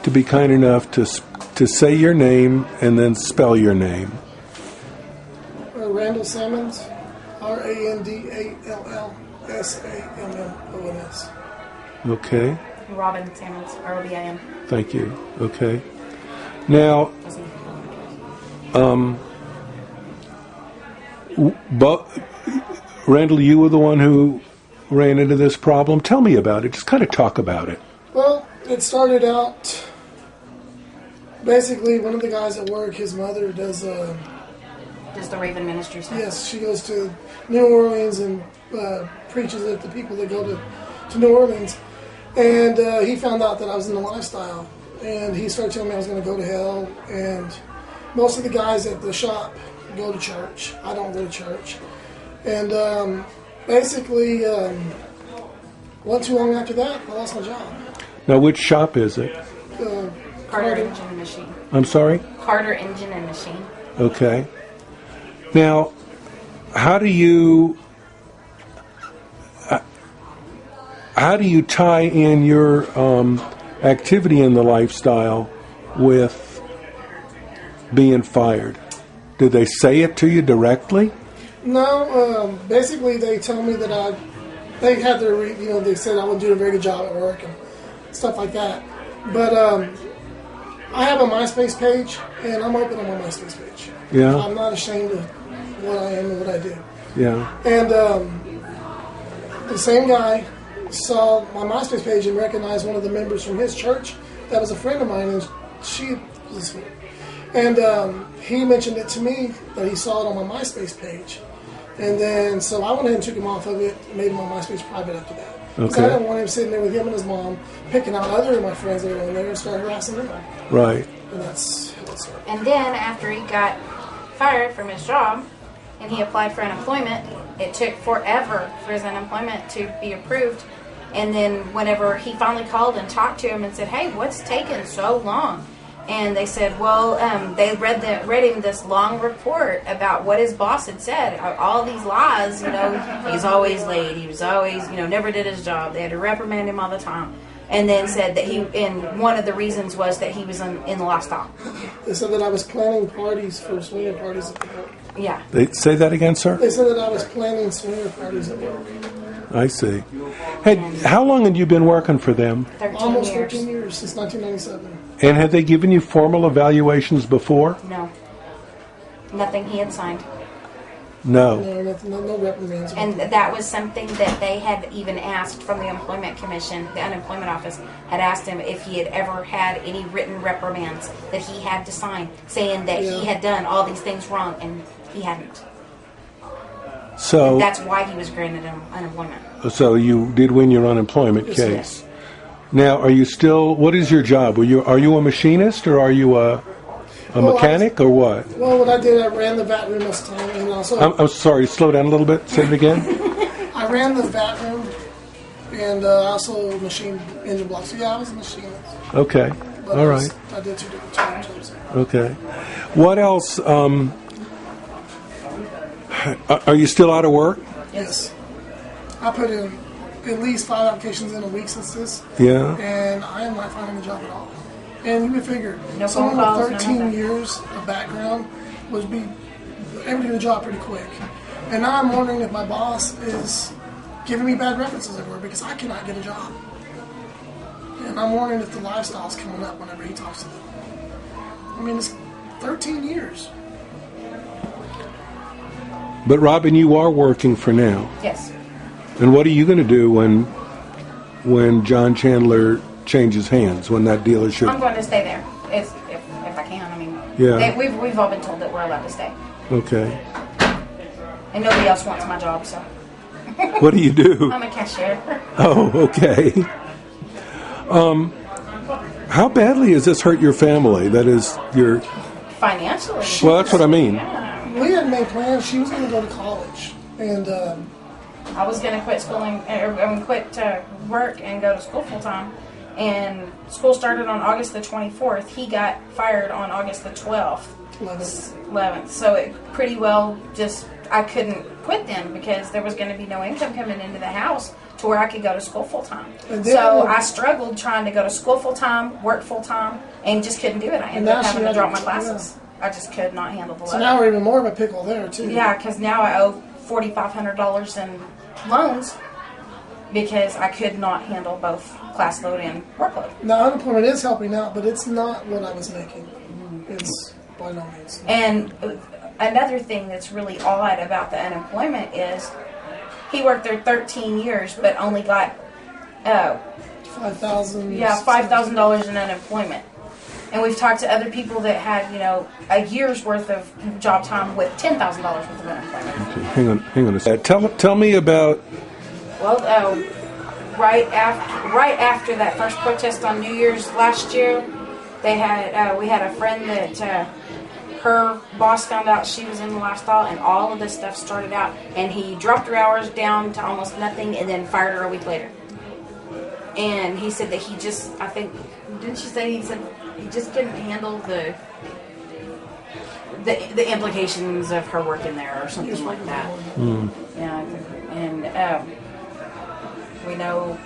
to be kind enough to say your name and then spell your name? Randall Sammons, RandallSammons. Okay. Robin Sammons, ROBIN. Thank you. Okay. Now, Randall, you were the one who ran into this problem. Tell me about it. Just kind of talk about it. Well, it started out, basically, one of the guys at work, his mother does the Raven Ministry stuff? Yes, she goes to New Orleans and preaches at the people that go to New Orleans. And he found out that I was in the lifestyle. And he started telling me I was going to go to hell. And most of the guys at the shop go to church. I don't go to church. And basically, not too long after that, I lost my job. Now, which shop is it? Carter Engine and Machine. I'm sorry? Carter Engine and Machine. Okay. Now, how do you tie in your activity in the lifestyle with being fired? Did they say it to you directly? No, basically they told me that they had their, they said I wasn't doing a very good job at work and stuff like that. But I have a MySpace page, and I'm open on my MySpace page. Yeah. I'm not ashamed of what I am and what I do. Yeah. And the same guy saw my MySpace page and recognized one of the members from his church that was a friend of mine, and she was, and he mentioned it to me that he saw it on my MySpace page. And then, so I went ahead and took him off of it and made my MySpace private after that. Because I didn't want him sitting there with him and his mom, picking out other of my friends that were in there and start harassing them. Right. And that's how it started. And then, after he got fired from his job, and he applied for unemployment, it took forever for his unemployment to be approved. And then whenever he finally called and talked to him and said, "Hey, what's taking so long?" And they said, well, they read him this long report about what his boss had said, all these lies, he's always late, he was always, never did his job, they had to reprimand him all the time. And then said that and one of the reasons was that he was in the lifestyle. They said that I was planning parties for swinger parties at work. Yeah. They say that again, sir? They said that I was planning swinger parties at work. I see. Hey, how long had you been working for them? 13 years, since 1997. And had they given you formal evaluations before? No. Nothing he had signed. No. No reprimands. And that was something that they had even asked from the Employment Commission, the Unemployment Office, had asked him if he had ever had any written reprimands that he had to sign, saying that he had done all these things wrong, and he hadn't. So and that's why he was granted unemployment. So you did win your unemployment case. Yes. Now, are you still? What is your job? Are you a machinist, or are you a mechanic, or what? Well, what I did, I ran the vat room this time, and also. I'm sorry. Slow down a little bit. Say it again. I ran the vat room, and also machined engine blocks. So yeah, I was a machinist. Okay. But all right. I did 2 different jobs. Okay. What else? Are you still out of work? Yes. I put in at least 5 applications in a week since this. Yeah. And I am not finding a job at all. And you would figure, no someone phone calls, with 13 years of background would be able to get a job pretty quick. And now I'm wondering if my boss is giving me bad references at work because I cannot get a job. And I'm wondering if the lifestyle's coming up whenever he talks to them. I mean, it's 13 years. But Robin, you are working for now. Yes. And what are you going to do when John Chandler changes hands, when that dealership? I'm going to stay there if I can. I mean, yeah. We've all been told that we're allowed to stay. Okay. And nobody else wants my job, so. What do you do? I'm a cashier. Oh, okay. How badly has this hurt your family? That is, your financially. Well, that's what I mean. Yeah. We had made plans. She was going to go to college, and I was going to quit schooling, quit work and go to school full time. And school started on August the 24th. He got fired on August the 12th. 11th. So it pretty well just, I couldn't quit then because there was going to be no income coming into the house to where I could go to school full time. And So then- I struggled trying to go to school full time, work full time, and just couldn't do it. I ended now up she having to had drop to- my classes. I just could not handle the load. So now we're even more of a pickle there too. Yeah, because now I owe $4,500 in loans because I could not handle both class load and workload. Now unemployment is helping out, but it's not what I was making. It's by no means. And another thing that's really odd about the unemployment is he worked there 13 years, but only got $5,000. $5,000 in unemployment. And we've talked to other people that had a year's worth of job time with $10,000 worth of unemployment. Okay, hang on a second. Tell me about. Well, right after that first protest on New Year's last year, we had a friend that her boss found out she was in the lifestyle, and all of this stuff started out, and he dropped her hours down to almost nothing, and then fired her a week later. And he said that he just, I think, didn't she say he said he just couldn't handle the implications of her working there or something like that. Yeah, and we know,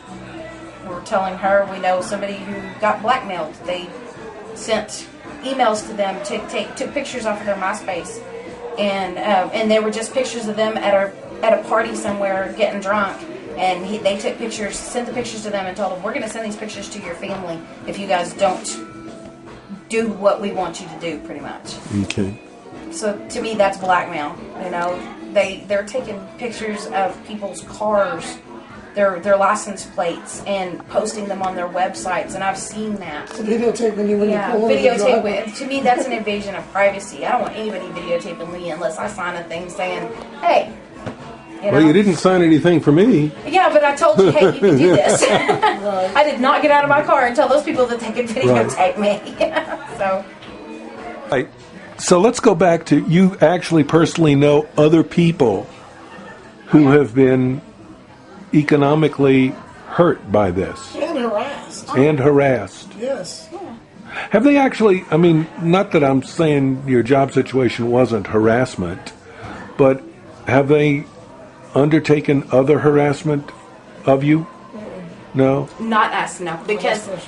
we're telling her we know somebody who got blackmailed. They sent emails to them, took pictures off of their MySpace, and they were just pictures of them at a party somewhere getting drunk. And they took pictures, sent the pictures to them, and told them, "We're going to send these pictures to your family if you guys don't do what we want you to do." Pretty much. Okay. So to me, that's blackmail. They're taking pictures of people's cars, their license plates, and posting them on their websites, and I've seen that. Videotaping you when you pull over the videotape driveway. it. To me, that's an invasion of privacy. I don't want anybody videotaping me unless I sign a thing saying, "Hey." Well, you didn't sign anything for me. Yeah, but I told you, hey, you can do this. I did not get out of my car and tell those people that they could videotape me. So. Right. So let's go back to, you actually personally know other people who have been economically hurt by this. And harassed. And harassed. Yes. Have they actually, I mean, not that I'm saying your job situation wasn't harassment, but have they undertaken other harassment of you? No? Not us, no.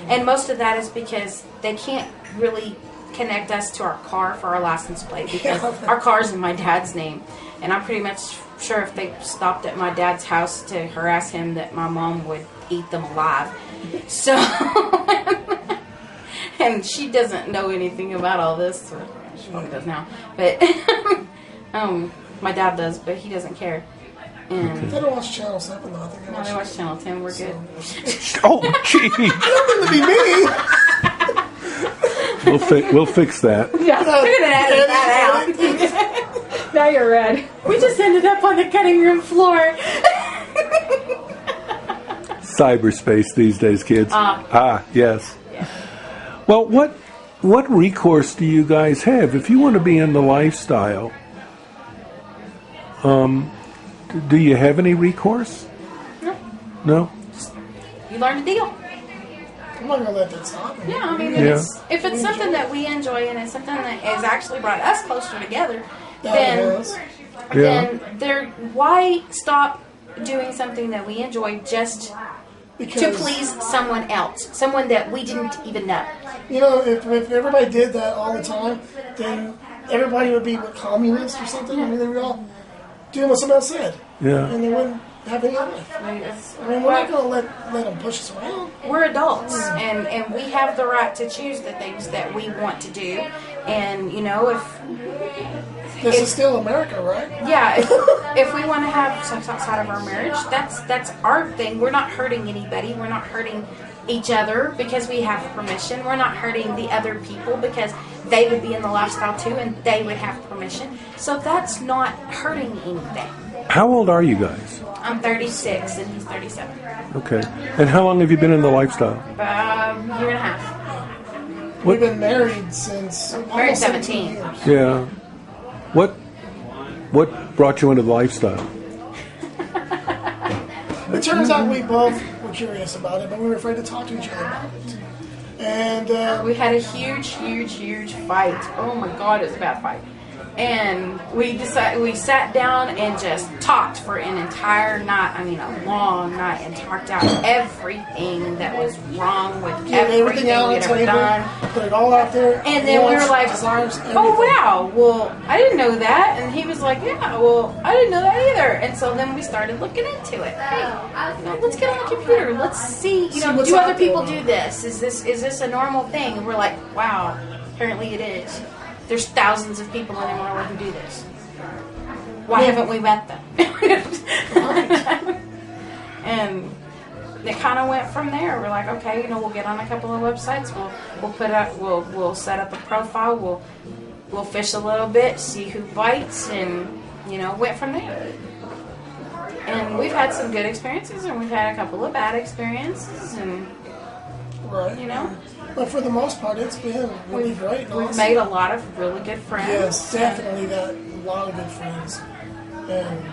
And most of that is because they can't really connect us to our car for our license plate because our car's in my dad's name. And I'm pretty much sure if they stopped at my dad's house to harass him that my mom would eat them alive. So, and she doesn't know anything about all this. Or she probably does now. But my dad does, but he doesn't care. And They don't watch Channel 7 though. I think they watch Channel 10. We're good. Oh, gee. To be me. We'll fix that. Yeah, we're going to edit that out. Now you're red. We just ended up on the cutting room floor. Cyberspace these days, kids. Yes. Yeah. Well, what recourse do you guys have if you want to be in the lifestyle? Do you have any recourse? No. No? You learn to deal. I'm not gonna let that stop me. Yeah, I mean, Yeah. if it's something that we enjoy and it's something that has actually brought us closer together, That then was. why stop doing something that we enjoy just to Because, please someone else, someone that we didn't even know? if everybody did that all the time, then everybody would be communist or something. I mean, they would all doing what someone else said. Yeah. And they wouldn't have any life. I mean, we're not going to let them push us around. We're adults, and we have the right to choose the things that we want to do. And This is still America, right? if we want to have sex outside of our marriage, that's our thing. We're not hurting anybody. We're not hurting each other because we have permission. We're not hurting the other people because they would be in the lifestyle too and they would have permission. So that's not hurting anything. How old are you guys? I'm 36 and he's 37. Okay. And how long have you been in the lifestyle? Year and a half. We've been married since Married almost 17. years. Yeah. What brought you into the lifestyle? It turns out we both were curious about it, but we were afraid to talk to each other about it. And We had a huge fight. Oh my God, it was a bad fight. And we sat down and just talked for an entire night. I mean, a long night, and talked out everything that was wrong with everything out we'd ever done. Put it all out there. And then we were like, "Oh wow! Well, I didn't know that." And he was like, "Yeah, well, I didn't know that either." And so then we started looking into it. Hey, let's get on the computer. Let's see. Do other people do this? Is this a normal thing? And we're like, "Wow, apparently it is." There's thousands of people in Amarillo who do this. Why haven't we met them? And it kind of went from there. We're like, okay, we'll get on a couple of websites. We'll set up a profile. We'll fish a little bit, see who bites, and went from there. And we've had some good experiences, and we've had a couple of bad experiences, and But for the most part, it's been really great. We've made a lot of really good friends. Yes, definitely got a lot of good friends, and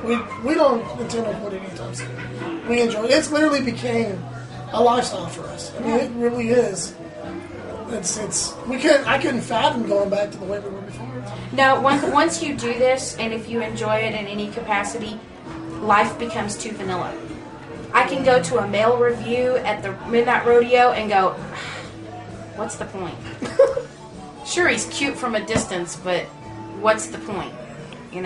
we don't intend to quit anytime soon. We enjoy it. It's literally became a lifestyle for us. I mean, it really is. I couldn't fathom going back to the way we were before. No, once you do this, and if you enjoy it in any capacity, life becomes too vanilla. I can go to a male review at the Midnight Rodeo and go, what's the point? Sure, he's cute from a distance, but what's the point? If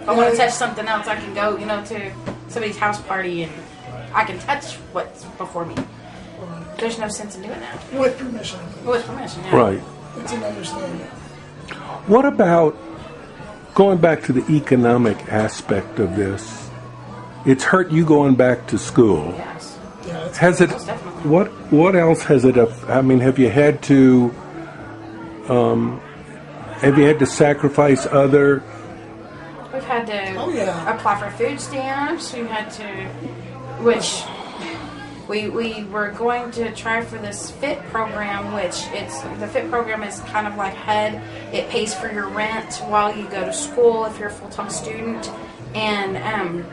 I want to touch something else, I can go, to somebody's house party and I can touch what's before me. There's no sense in doing that. With permission. With permission, yeah. Right. It's an understanding. What about going back to the economic aspect of this? It's hurt you going back to school. Yes. Yeah, Has it? What else has it? I mean, have you had to sacrifice other? We've had to apply for food stamps. We've had to, which we were going to try for this FIT program, which the FIT program is kind of like HUD. It pays for your rent while you go to school if you're a full-time student, and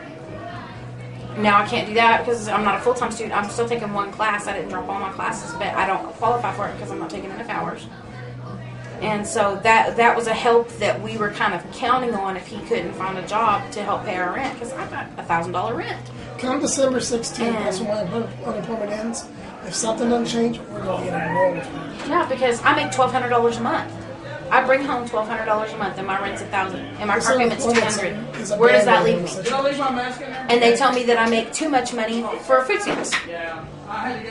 now I can't do that because I'm not a full-time student. I'm still taking one class. I didn't drop all my classes, but I don't qualify for it because I'm not taking enough hours. And so that was a help that we were kind of counting on if he couldn't find a job to help pay our rent, because I got $1,000 rent. Come December 16th, that's when my unemployment ends. If something doesn't change, we're going to get enrolled. Yeah, because I make $1,200 a month. I bring home $1,200 a month, and my rent's $1,000, and my car payment's $200. Where does that leave me? And they tell me that I make too much money for food stamps.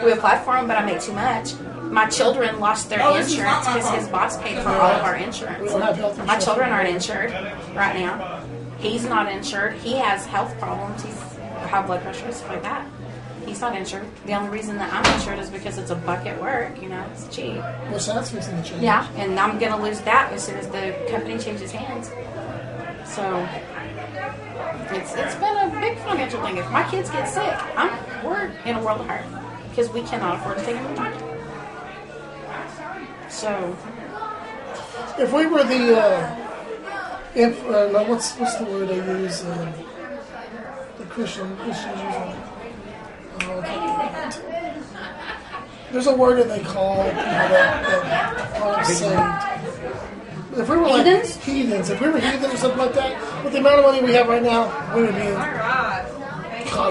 We applied for them, but I make too much. My children lost their insurance because his boss paid for all of our insurance. My children aren't insured right now. He's not insured. He has health problems. He's high blood pressure and stuff like that. He's not insured. The only reason that I'm insured is because it's a buck at work. It's cheap. Well, so that's fixing to change. Yeah, and I'm going to lose that as soon as the company changes hands. So it's been a big financial thing. If my kids get sick, we're in a world of hurt because we cannot afford to take them to the doctor. So if we were the what's the word they use? The Christians use. There's a word that they call people that aren't saved. If we were like heathens, if we were heathens or something like that, with the amount of money we have right now, we would be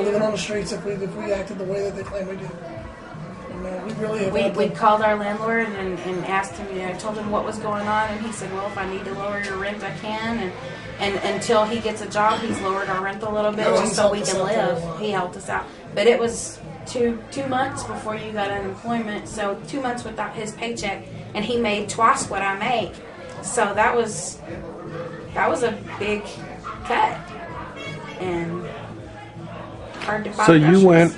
living on the streets if we acted the way that they claim we do. We really have we called our landlord and asked him, told him what was going on, and he said, well, if I need to lower your rent, I can. And until he gets a job, he's lowered our rent a little bit just so we can live. He helped us out. But it was two months before you got unemployment, so 2 months without his paycheck, and he made twice what I make. So that was a big cut, and hard to find. So you went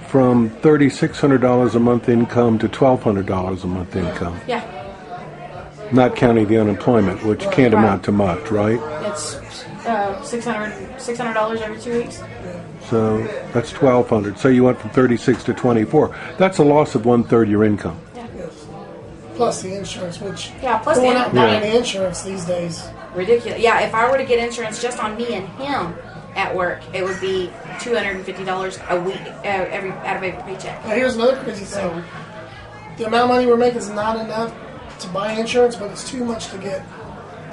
from $3,600 a month income to $1,200 a month income. Yeah. Not counting the unemployment, which can't amount to much, right? It's $600 every 2 weeks. So that's $1,200. So you went from 36 to 24. That's a loss of 1/3 your income. Yeah. Yes. Plus the insurance, which plus going out buying the insurance these days. Ridiculous. Yeah, if I were to get insurance just on me and him at work, it would be $250 a week out of every paycheck. Now here's another crazy thing: the amount of money we're making is not enough to buy insurance, but it's too much to get.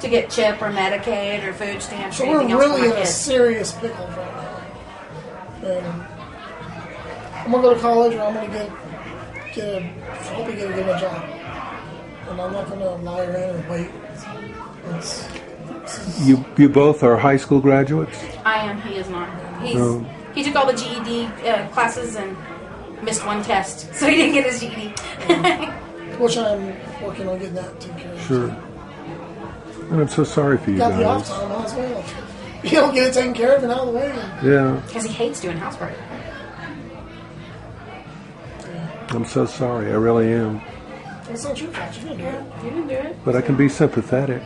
To get CHIP or Medicaid or food stamps So or we're anything else for really my in a kids. serious pickle right now. And I'm gonna go to college, or I'm gonna hopefully get a good job. And I'm not gonna lie around and wait. You both are high school graduates? I am. He is not. No. He took all the GED classes and missed one test, so he didn't get his GED. Which I'm working on getting that taken care of. Sure. And I'm so sorry for you Got the off guys. time, might as well. You don't get it taken care of and out of the way. Yeah. Because he hates doing housework. I'm so sorry. I really am. It's not your fault. You didn't do it. You didn't do it. But I can be sympathetic.